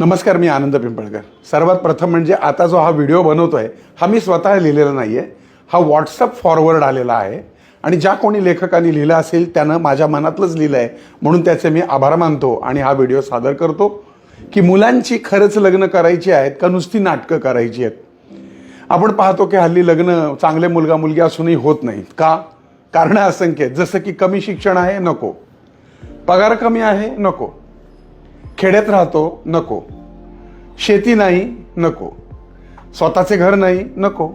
नमस्कार, मी आनंद पिंपळकर। सर्वात प्रथम म्हणजे आता जो हा व्हिडिओ बनवतोय हा मी स्वतः लिहिलेला नाहीये, हा व्हॉट्सअप फॉरवर्ड आलेला आहे आणि ज्या कोणी लेखकांनी लिहिला असेल त्यानं माझ्या मनातलंच लिहिलं आहे, म्हणून त्याचे मी आभार मानतो आणि हा व्हिडिओ सादर करतो की मुलांची खरंच लग्न करायची आहेत का नुसती नाटकं करायची आहेत। आपण पाहतो की हल्ली लग्न चांगले मुलगा मुलगी असूनही होत नाहीत का? कारणं असंख्य आहेत, जसं की कमी शिक्षण आहे नको, पगार कमी आहे नको, खेड्यात राहतो नको, शेती नाही नको, स्वतःचे घर नाही नको,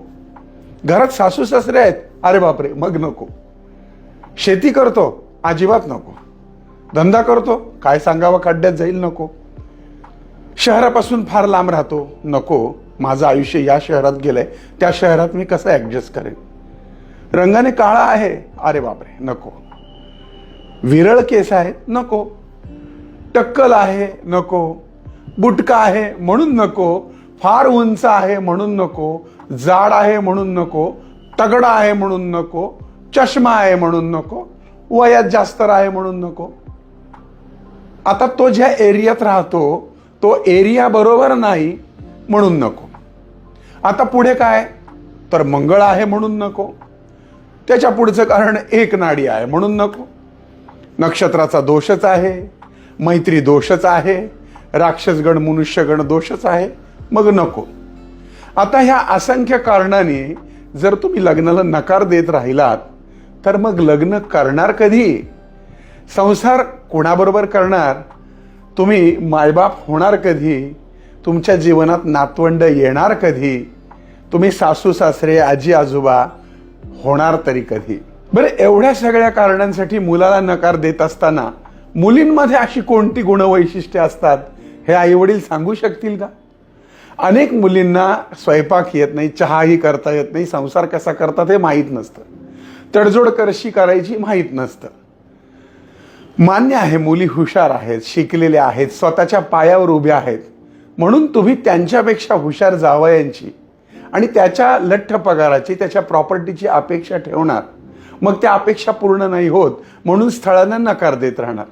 घरात सासू सासरे आहेत अरे बापरे मग नको, शेती करतो अजिबात नको, धंदा करतो काय सांगावं खड्ड्यात जाईल नको, शहरापासून फार लांब राहतो नको, माझं आयुष्य या शहरात गेलंय त्या शहरात मी कसं ऍडजस्ट करेन, रंगाने काळा आहे अरे बापरे नको, विरळ केस आहेत नको, टक्कल आहे नको, बुटका आहे म्हणून नको, फार उंच आहे म्हणून नको, जाड आहे म्हणून नको, तगडा आहे म्हणून नको, चष्मा आहे म्हणून नको, वयात जास्त आहे म्हणून नको। आता तो ज्या एरियात राहतो तो एरिया बरोबर नाही म्हणून नको। आता पुढे काय तर मंगळ आहे म्हणून नको, त्याच्या पुढचं कारण एक नाडी आहे म्हणून नको, नक्षत्राचा दोषच आहे, मैत्री दोषच आहे, राक्षसगण मनुष्यगण दोषच आहे मग नको। आता ह्या असंख्य कारणांनी जर तुम्ही लग्नाला नकार देत राहिलात तर मग लग्न करणार कधी, संसार कोणाबरोबर करणार, तुम्ही मायबाप होणार कधी, तुमच्या जीवनात नातवंड येणार कधी, तुम्ही सासू सासरे आजी आजोबा होणार तरी कधी। बरं, एवढ्या सगळ्या कारणांसाठी मुलाला नकार देत असताना मुलींमध्ये अशी कोणती गुणवैशिष्ट्ये असतात हे आईवडील सांगू शकतील का? अनेक मुलींना स्वयंपाक येत नाही, चहाही करता येत नाही, संसार कसा करतात हे माहीत नसतं, तडजोड कशी करायची माहीत नसतं। मान्य आहे मुली हुशार आहेत, शिकलेल्या आहेत, स्वतःच्या पायावर उभ्या आहेत, म्हणून तुम्ही त्यांच्यापेक्षा हुशार जावयांची आणि त्याच्या लठ्ठ पगाराची त्याच्या प्रॉपर्टीची अपेक्षा ठेवणार, मग त्या अपेक्षा पूर्ण नाही होत म्हणून स्थळांना नकार देत राहणार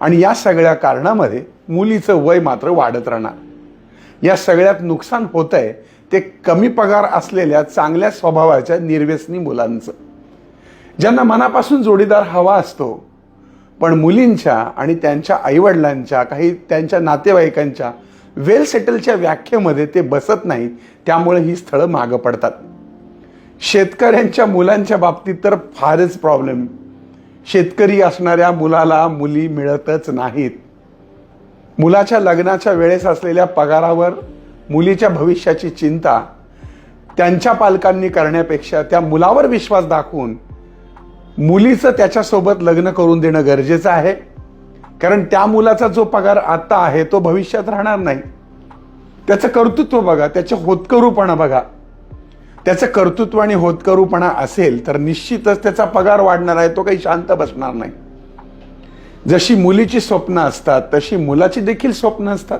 आणि या सगळ्या कारणामध्ये मुलीचं वय मात्र वाढत राहणार। या सगळ्यात नुकसान होतंय ते कमी पगार असलेल्या चांगल्या स्वभावाच्या निर्व्यसनी मुलांचं, ज्यांना मनापासून जोडीदार हवा असतो पण मुलींच्या आणि त्यांच्या आईवडिलांच्या काही त्यांच्या नातेवाईकांच्या वेल सेटलच्या व्याख्येमध्ये ते बसत नाहीत, त्यामुळे ही स्थळं मागं पडतात। शेतकऱ्यांच्या मुलांच्या बाबतीत तर फारच प्रॉब्लेम, शेतकरी असणाऱ्या मुलाला मुली मिळतच नाहीत। मुलाच्या लग्नाच्या वेळेस असलेल्या पगारावर मुलीच्या भविष्याची चिंता त्यांच्या पालकांनी करण्यापेक्षा त्या मुलावर विश्वास दाखवून मुलीचं त्याच्यासोबत लग्न करून देणं गरजेचं आहे, कारण त्या मुलाचा जो पगार आता आहे तो भविष्यात राहणार नाही। त्याचं कर्तृत्व बघा, त्याचे होतकरूपणा बघा, त्याचं कर्तृत्व आणि होतकरूपणा असेल तर निश्चितच त्याचा पगार वाढणार आहे, तो काही शांत बसणार नाही। जशी मुलीची स्वप्न असतात तशी मुलाची देखील स्वप्न असतात,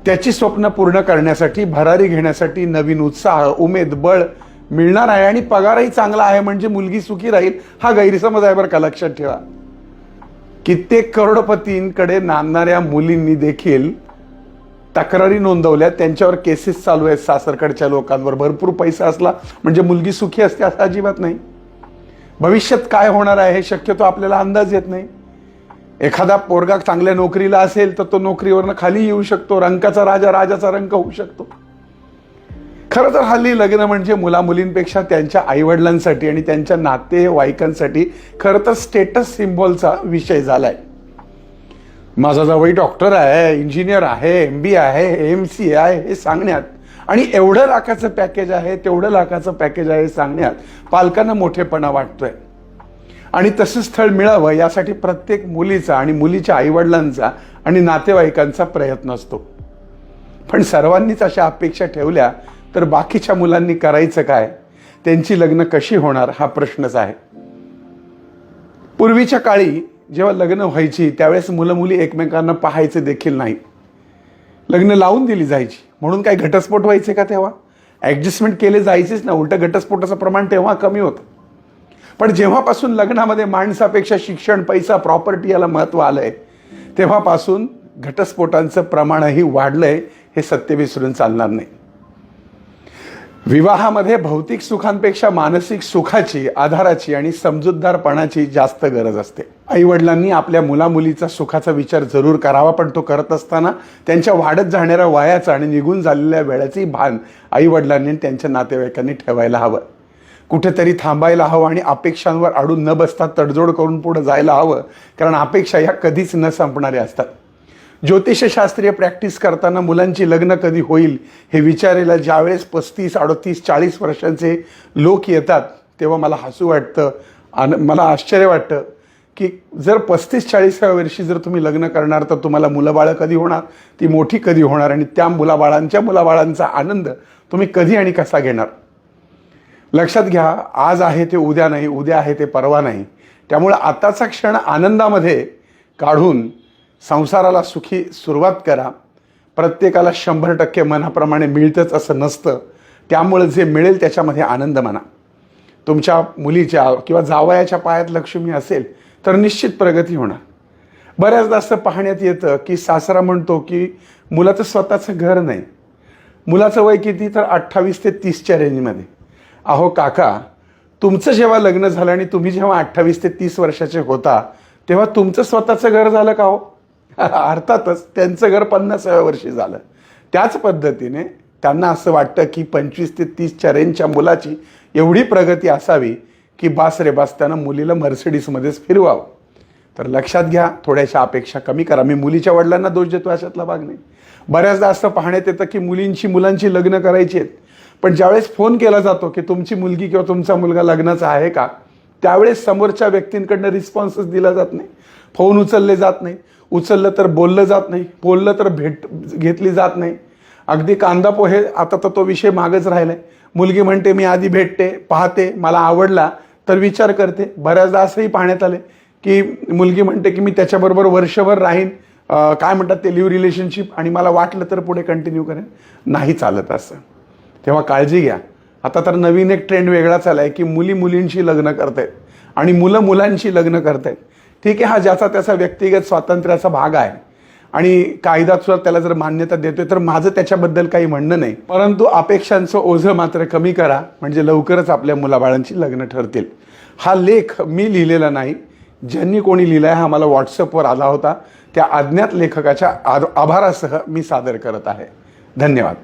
त्याची स्वप्न पूर्ण करण्यासाठी भरारी घेण्यासाठी नवीन उत्साह उमेद बळ मिळणार आहे आणि पगारही चांगला आहे म्हणजे मुलगी सुखी राहील हा गैरसमज आहे बरं का, लक्षात ठेवा। कित्येक करोडपतींकडे नांदणाऱ्या मुलींनी देखील तक्रारी नोंदवल्या, त्यांच्यावर केसेस चालू आहेत सासरकडच्या लोकांवर। भरपूर पैसा असला म्हणजे मुलगी सुखी असते असं अजिबात नाही। भविष्यात काय होणार आहे हे शक्यतो आपल्याला अंदाज येत नाही। एखादा पोरगा चांगल्या नोकरीला असेल तर तो नोकरीवरनं खाली येऊ शकतो, रंकाचा राजा राजाचा रंक होऊ शकतो। खरं तर हल्ली लग्न म्हणजे मुला मुलींपेक्षा त्यांच्या आईवडिलांसाठी आणि त्यांच्या नातेवाईकांसाठी खरं तर स्टेटस सिम्बॉलचा विषय झालाय। माझा जावई डॉक्टर आहे, इंजिनियर आहे, MBA आहे, MCA आहे हे सांगण्यात आणि एवढं लाखाचं पॅकेज आहे तेवढं लाखाचं पॅकेज आहे सांगण्यात पालकांना मोठेपणा वाटतोय आणि तसं स्थळ मिळावं यासाठी प्रत्येक मुलीचा आणि मुलीच्या आईवडिलांचा आणि नातेवाईकांचा प्रयत्न असतो। पण सर्वांनीच अशा अपेक्षा ठेवल्या तर बाकीच्या मुलांनी करायचं काय, त्यांची लग्न कशी होणार हा प्रश्नच आहे। पूर्वीच्या काळी जेव्हा लग्न व्हायची त्यावेळेस मुलं मुली एकमेकांना पाहायचे देखील नाही, लग्न लावून दिली जायची, म्हणून काय घटस्फोट व्हायचे का? तेव्हा ऍडजस्टमेंट केले जायचेच ना, उलट घटस्फोटाचं प्रमाण तेव्हा कमी होतं। पण जेव्हापासून लग्नामध्ये माणसापेक्षा शिक्षण पैसा प्रॉपर्टी याला महत्त्व आलंय तेव्हापासून घटस्फोटांचं प्रमाणही वाढलंय, हे सत्य विसरून चालणार नाही. विवाहामध्ये भौतिक सुखांपेक्षा मानसिक सुखाची, आधाराची आणि समजूतदारपणाची जास्त गरज असते. आईवडिलांनी आपल्या मुलामुलीचा सुखाचा विचार जरूर करावा, पण तो करत असताना त्यांच्या वाढत जाणाऱ्या वयाचा आणि निघून झालेल्या वेळाचंही भान आईवडिलांनी त्यांच्या नातेवाईकांनी ठेवायला हवं. कुठेतरी थांबायला हवं आणि अपेक्षांवर अडून न बसता तडजोड करून पुढे जायला हवं, कारण अपेक्षा ह्या कधीच न संपणाऱ्या असतात. ज्योतिषशास्त्रीय प्रॅक्टिस करताना मुलांची लग्न कधी होईल हे विचारायला ज्यावेळेस 35, 38, 40 वर्षांचे लोक येतात, तेव्हा मला हसू वाटतं आणि मला आश्चर्य वाटतं की जर 35-40व्या वर्षी जर तुम्ही लग्न करणार तर तुम्हाला मुलंबाळं कधी होणार, ती मोठी कधी होणार आणि त्या मुलाबाळांचा आनंद तुम्ही कधी आणि कसा घेणार. लक्षात घ्या, आज आहे ते उद्या नाही, उद्या आहे ते परवा नाही. त्यामुळे आताचा क्षण आनंदामध्ये काढून संसाराला सुखी सुरुवात करा. प्रत्येकाला 100% मनाप्रमाणे मिळतंच असं नसतं, त्यामुळे जे मिळेल त्याच्यामध्ये आनंद माना. तुमच्या मुलीच्या किंवा जावयाच्या पायात लक्ष्मी असेल तर निश्चित प्रगती होणार. बऱ्याचदा असं पाहण्यात येतं की सासरा म्हणतो की मुलाचं स्वतःचं घर नाही. मुलाचं वय किती, तर 28 ते 30च्या रेंजमध्ये. अहो काका, तुमचं जेव्हा लग्न झालं आणि तुम्ही जेव्हा 28 ते 30 वर्षाचे होता तेव्हा तुमचं स्वतःचं घर झालं का हो? अर्थातच त्यांचं घर 50व्या वर्षी झालं. त्याच पद्धतीने त्यांना असं वाटतं की 25 ते 30च्या रेंजच्या मुलाची एवढी प्रगती असावी की बास रे बास, त्यानं मुलीला मर्सिडीजमध्येच फिरवावं. तर लक्षात घ्या, थोड्याशा अपेक्षा कमी करा. मी मुलीच्या वडिलांना दोष देतो अशातला भाग नाही. बऱ्याचदा असं पाहण्यात येतं की मुलांची लग्न करायची आहेत, पण ज्यावेळेस फोन केला जातो की तुमची मुलगी किंवा तुमचा मुलगा लग्नाचा आहे का, त्यावेळेस समोरच्या व्यक्तींकडनं रिस्पॉन्सच दिला जात नाही. फोन उचलले जात नाही, उचललं तर बोललं जात नाही, बोललं तर भेट घेतली जात नाही. अगदी कांदा पोहे आता तर तो विषय मागच राहिलाय. मुलगी म्हणते मी आधी भेटते, पाहते, मला आवडला तर विचार करते. बऱ्याचदा असंही पाहण्यात आले की मुलगी म्हणते की मी त्याच्याबरोबर वर्षभर राहीन, काय म्हणतात ते लिव्ह रिलेशनशिप, आणि मला वाटलं तर पुढे कंटिन्यू करेन. नाही चालत असं. तेव्हा काळजी घ्या. आता तर नवीन एक ट्रेंड वेगळा चालला आहे की मुलींशी लग्न करतायत आणि मुलांशी लग्न करतायत. ठीक आहे, हा ज्याचा त्याचा व्यक्तिगत स्वातंत्र्याचा भाग आहे आणि कायदा सुद्धा त्याला जर मान्यता देतोय, तर माझं त्याच्याबद्दल काही म्हणणं नाही. परंतु अपेक्षांचं ओझं मात्र कमी करा, म्हणजे लवकरच आपल्या मुलाबाळांची लग्न ठरतील. हा लेख मी लिहिलेला नाही, ज्यांनी कोणी लिहिलाय हा मला व्हॉट्सअपवर आला होता. त्या अज्ञात लेखकाच्या आभारासह मी सादर करत आहे. धन्यवाद.